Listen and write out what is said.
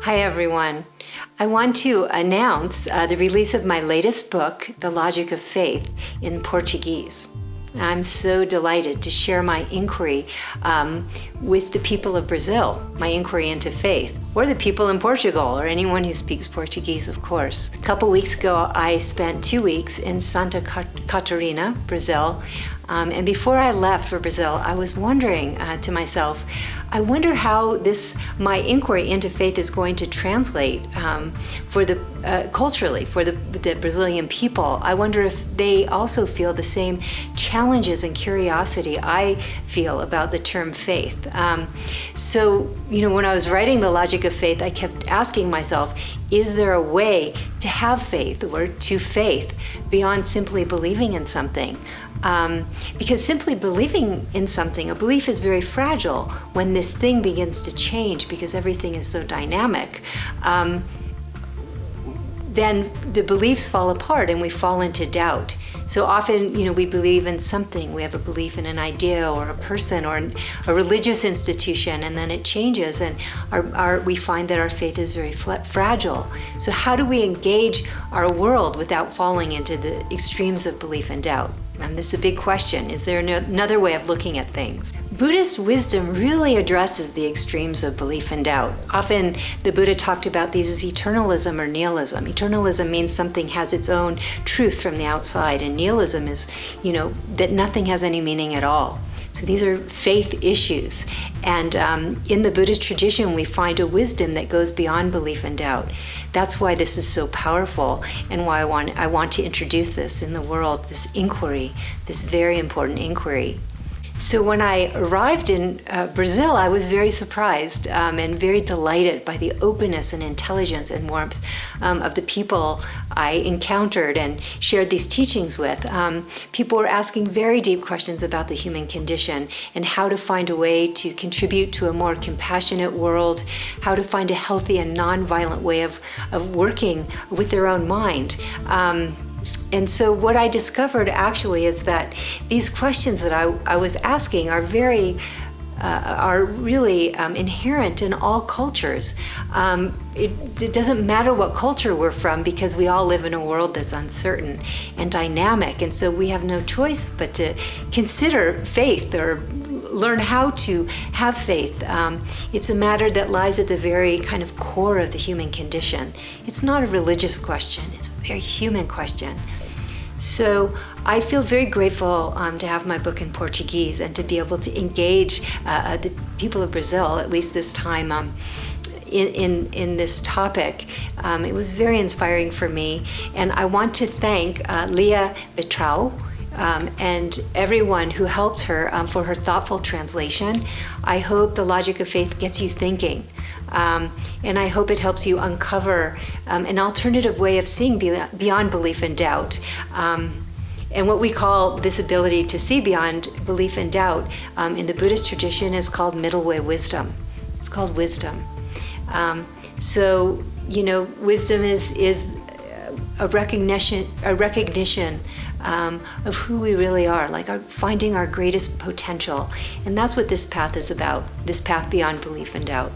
Hi everyone. I want to announce the release of my latest book, The Logic of Faith, in Portuguese. I'm so delighted to share my inquiry with the people of Brazil, my inquiry into faith, or the people in Portugal, or anyone who speaks Portuguese, of course. A couple weeks ago, I spent 2 weeks in Santa Catarina, Brazil, and before I left for Brazil, I was wondering to myself, I wonder how my inquiry into faith is going to translate culturally for the Brazilian people. I wonder if they also feel the same challenges and curiosity I feel about the term faith. So, when I was writing The Logic of Faith, I kept asking myself, is there a way to have faith or to faith beyond simply believing in something? Because simply believing in something, a belief is very fragile when this thing begins to change because everything is so dynamic. Then the beliefs fall apart and we fall into doubt. So often, we believe in something. We have a belief in an idea or a person or a religious institution, and then it changes, and we find that our faith is very fragile. So how do we engage our world without falling into the extremes of belief and doubt? And this is a big question. Is there another way of looking at things? Buddhist wisdom really addresses the extremes of belief and doubt. Often the Buddha talked about these as eternalism or nihilism. Eternalism means something has its own truth from the outside, and nihilism is, that nothing has any meaning at all. So these are faith issues. And in the Buddhist tradition, we find a wisdom that goes beyond belief and doubt. That's why this is so powerful, and why I want to introduce this in the world, this inquiry, this very important inquiry. So when I arrived in Brazil, I was very surprised and very delighted by the openness and intelligence and warmth of the people I encountered and shared these teachings with. People were asking very deep questions about the human condition and how to find a way to contribute to a more compassionate world, how to find a healthy and non-violent way of working with their own mind. And so what I discovered actually is that these questions that I was asking are really inherent in all cultures. It doesn't matter what culture we're from, because we all live in a world that's uncertain and dynamic. And so we have no choice but to consider faith or learn how to have faith. It's a matter that lies at the very kind of core of the human condition. It's not a religious question, it's a very human question. So I feel very grateful to have my book in Portuguese and to be able to engage the people of Brazil, at least this time, in this topic. It was very inspiring for me, and I want to thank Lúcida Letra and everyone who helped her for her thoughtful translation. I hope The Logic of Faith gets you thinking. And I hope it helps you uncover an alternative way of seeing beyond belief and doubt. And what we call this ability to see beyond belief and doubt in the Buddhist tradition is called middle way wisdom. It's called wisdom. So, wisdom is a recognition of who we really are, like finding our greatest potential. And that's what this path is about, this path beyond belief and doubt.